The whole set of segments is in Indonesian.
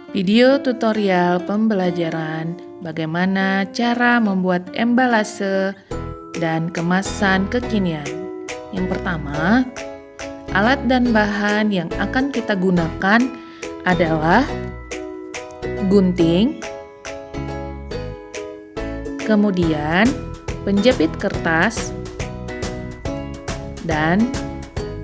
Video tutorial pembelajaran bagaimana cara membuat embalase dan kemasan kekinian. Yang pertama, alat dan bahan yang akan kita gunakan adalah gunting, kemudian penjepit kertas, dan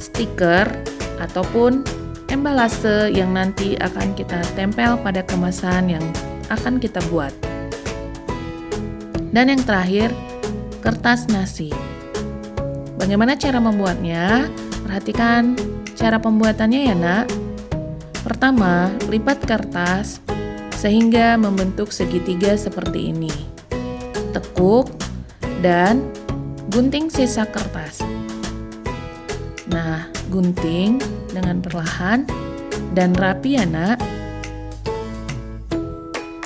stiker ataupun embalase yang nanti akan kita tempel pada kemasan yang akan kita buat. Dan yang terakhir, kertas nasi. Bagaimana cara membuatnya? Perhatikan cara pembuatannya ya nak. Pertama, lipat kertas sehingga membentuk segitiga seperti ini. Tekuk dan gunting sisa kertas. Nah, gunting dengan perlahan dan rapi ya nak.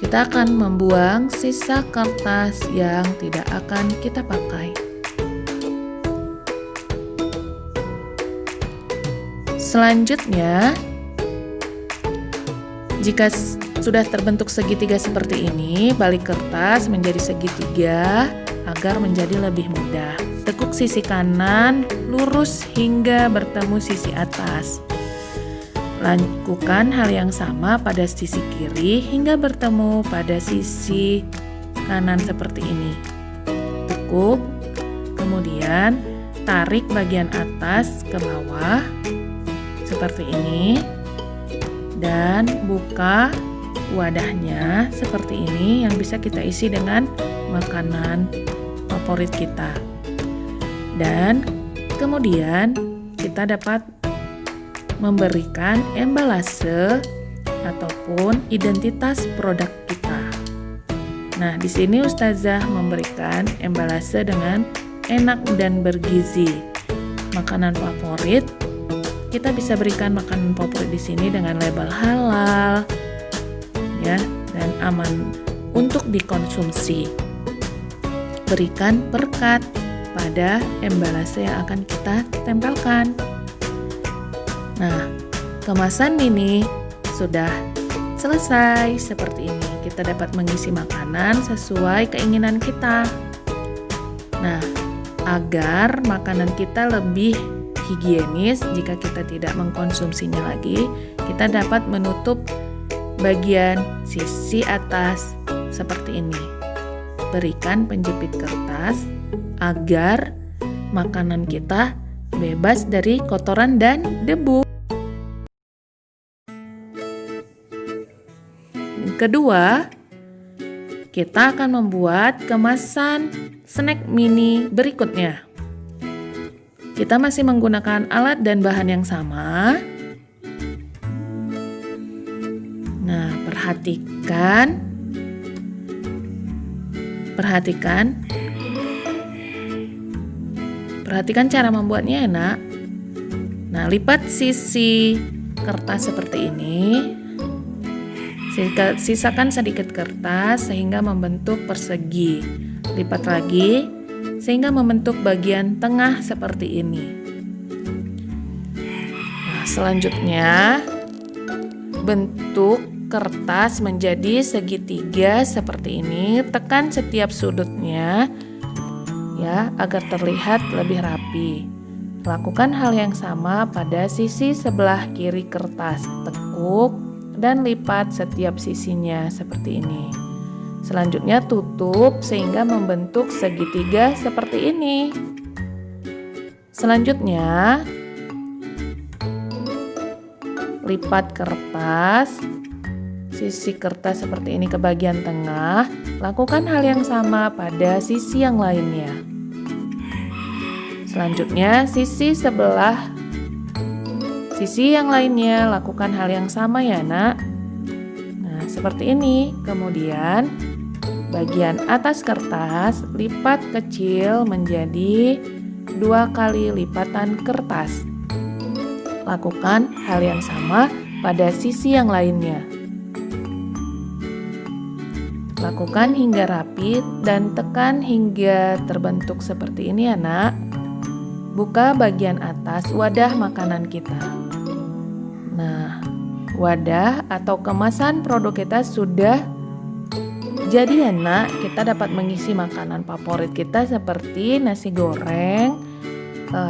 Kita akan membuang sisa kertas yang tidak akan kita pakai. Selanjutnya, jika sudah terbentuk segitiga seperti ini, balik kertas menjadi segitiga agar menjadi lebih mudah. Tekuk sisi kanan lurus hingga bertemu sisi atas. Lakukan hal yang sama pada sisi kiri hingga bertemu pada sisi kanan seperti ini. Tekuk, kemudian tarik bagian atas ke bawah seperti ini dan buka wadahnya seperti ini yang bisa kita isi dengan makanan favorit kita. Dan kemudian kita dapat memberikan embalase ataupun identitas produk kita. Nah, di sini Ustazah memberikan embalase dengan enak dan bergizi. Makanan favorit, kita bisa berikan makanan favorit di sini dengan label halal, ya, dan aman untuk dikonsumsi. Berikan perkat pada embalase yang akan kita tempelkan. Nah, kemasan mini sudah selesai seperti ini. Kita dapat mengisi makanan sesuai keinginan kita. Nah, agar makanan kita lebih higienis, jika kita tidak mengkonsumsinya lagi, kita dapat menutup bagian sisi atas seperti ini. Berikan penjepit kertas agar makanan kita bebas dari kotoran dan debu. Kedua, kita akan membuat kemasan snack mini berikutnya. Kita masih menggunakan alat dan bahan yang sama. Nah, perhatikan cara membuatnya ya nak. Nah, lipat sisi kertas seperti ini. Sisakan sedikit kertas sehingga membentuk persegi. Lipat lagi sehingga membentuk bagian tengah seperti ini. Nah, selanjutnya bentuk kertas menjadi segitiga seperti ini. Tekan setiap sudutnya ya agar terlihat lebih rapi. Lakukan hal yang sama pada sisi sebelah kiri kertas. Tekuk dan lipat setiap sisinya seperti ini. Selanjutnya tutup sehingga membentuk segitiga seperti ini. Selanjutnya lipat kertas, sisi kertas seperti ini ke bagian tengah. Lakukan hal yang sama pada sisi yang lainnya. Selanjutnya sisi yang lainnya lakukan hal yang sama ya nak. Nah, seperti ini. Kemudian bagian atas kertas lipat kecil menjadi 2 kali lipatan kertas. Lakukan hal yang sama pada sisi yang lainnya. Lakukan hingga rapi dan tekan hingga terbentuk seperti ini ya nak. Buka bagian atas wadah makanan kita. Nah, wadah atau kemasan produk kita sudah jadi ya nak, kita dapat mengisi makanan favorit kita seperti nasi goreng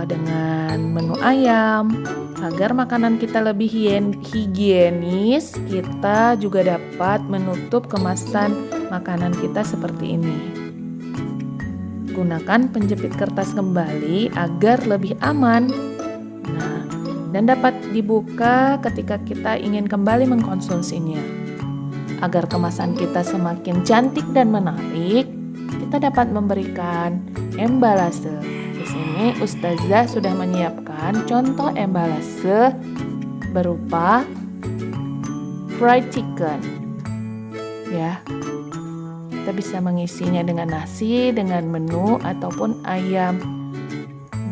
dengan menu ayam. Agar makanan kita lebih higienis, kita juga dapat menutup kemasan makanan kita seperti ini. Gunakan penjepit kertas kembali agar lebih aman. Nah, dan dapat dibuka ketika kita ingin kembali mengkonsumsinya. Agar kemasan kita semakin cantik dan menarik, kita dapat memberikan embalase. Di sini Ustazah sudah menyiapkan contoh embalase berupa fried chicken. Ya. Kita bisa mengisinya dengan nasi, dengan menu ataupun ayam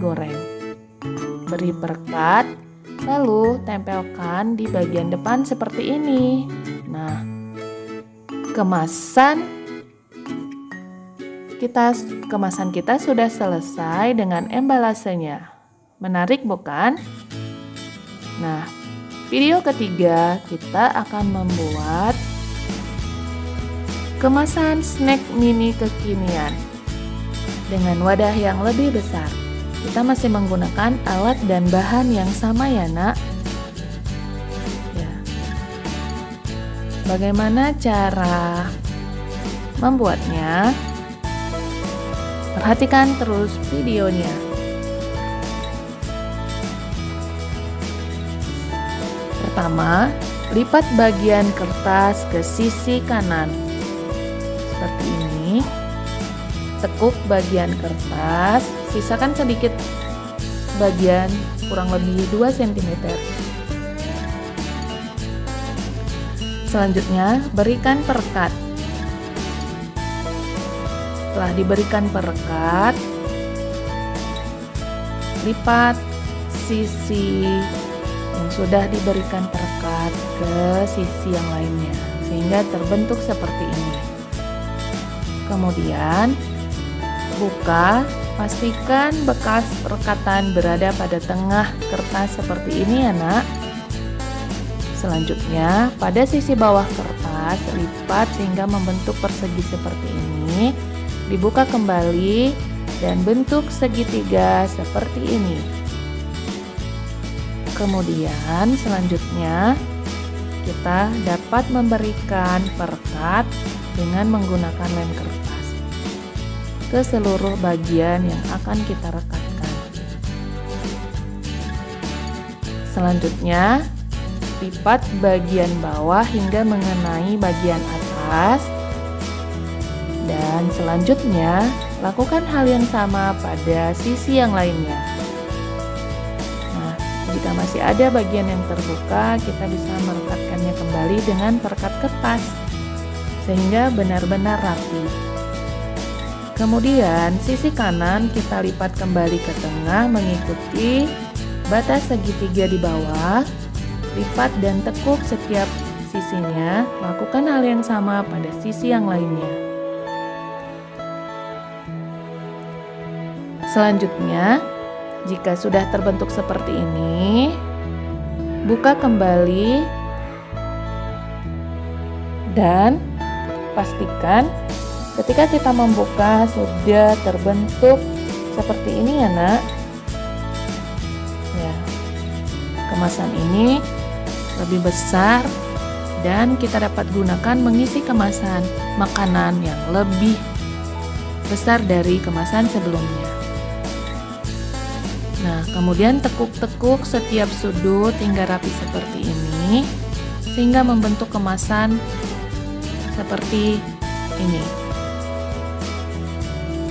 goreng. Beri perkat, lalu tempelkan di bagian depan seperti ini. Nah, kemasan kita sudah selesai dengan embalasenya. Menarik bukan? Nah, video ketiga kita akan membuat kemasan snack mini kekinian dengan wadah yang lebih besar. Kita masih menggunakan alat dan bahan yang sama ya nak. Ya. Bagaimana cara membuatnya? Perhatikan terus videonya. Pertama, lipat bagian kertas ke sisi kanan. Seperti ini. Tekuk bagian kertas, sisakan sedikit bagian kurang lebih 2 cm. Selanjutnya, berikan perekat. Setelah diberikan perekat, lipat sisi yang sudah diberikan perekat ke sisi yang lainnya sehingga terbentuk seperti ini. Kemudian buka, pastikan bekas perekatan berada pada tengah kertas seperti ini ya nak. Selanjutnya pada sisi bawah kertas lipat sehingga membentuk persegi seperti ini. Dibuka kembali dan bentuk segitiga seperti ini. Kemudian selanjutnya kita dapat memberikan perekat dengan menggunakan lem kertas ke seluruh bagian yang akan kita rekatkan. Selanjutnya lipat bagian bawah hingga mengenai bagian atas. Dan selanjutnya, lakukan hal yang sama pada sisi yang lainnya. Nah, jika masih ada bagian yang terbuka, kita bisa merekatkannya kembali dengan perekat kertas, sehingga benar-benar rapi. Kemudian, sisi kanan kita lipat kembali ke tengah mengikuti batas segitiga di bawah. Lipat dan tekuk setiap sisinya, lakukan hal yang sama pada sisi yang lainnya. Selanjutnya, jika sudah terbentuk seperti ini, buka kembali dan pastikan ketika kita membuka sudah terbentuk seperti ini ya nak. Ya, kemasan ini lebih besar dan kita dapat gunakan mengisi kemasan makanan yang lebih besar dari kemasan sebelumnya. Nah, kemudian tekuk-tekuk setiap sudut hingga rapi seperti ini sehingga membentuk kemasan seperti ini.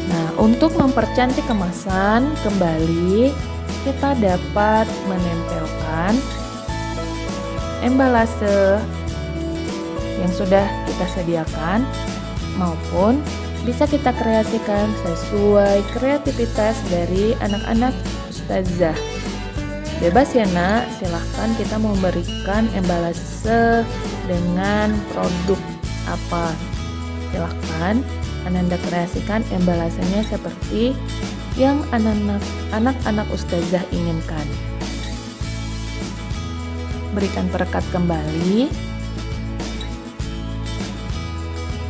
Nah, untuk mempercantik kemasan kembali, kita dapat menempelkan embalase yang sudah kita sediakan maupun bisa kita kreasikan sesuai kreativitas dari anak-anak Ustazah. Bebas ya nak, silahkan kita memberikan embalase dengan produk apa. Silahkan Ananda kreasikan embalasenya seperti yang anak-anak Ustazah inginkan. berikan perekat kembali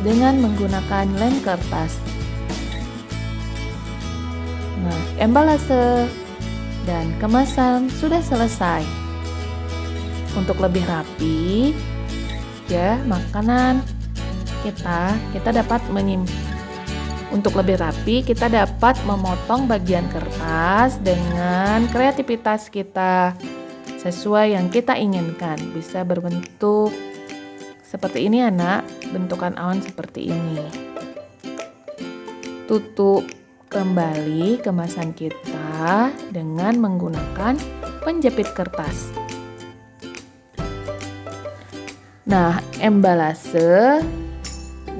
dengan menggunakan lem kertas. Nah, embalase dan kemasan sudah selesai. Untuk lebih rapi, ya, makanan kita dapat untuk lebih rapi, kita dapat memotong bagian kertas dengan kreativitas kita sesuai yang kita inginkan. Bisa berbentuk seperti ini, anak, bentukan awan seperti ini. Tutup kembali kemasan kita dengan menggunakan penjepit kertas. Nah, embalase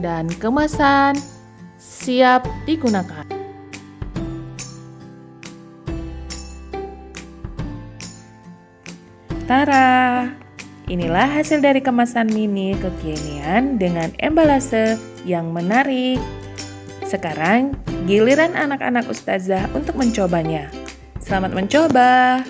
dan kemasan siap digunakan. Tara! Inilah hasil dari kemasan mini kekinian dengan embalase yang menarik. Sekarang giliran anak-anak ustazah untuk mencobanya. Selamat mencoba!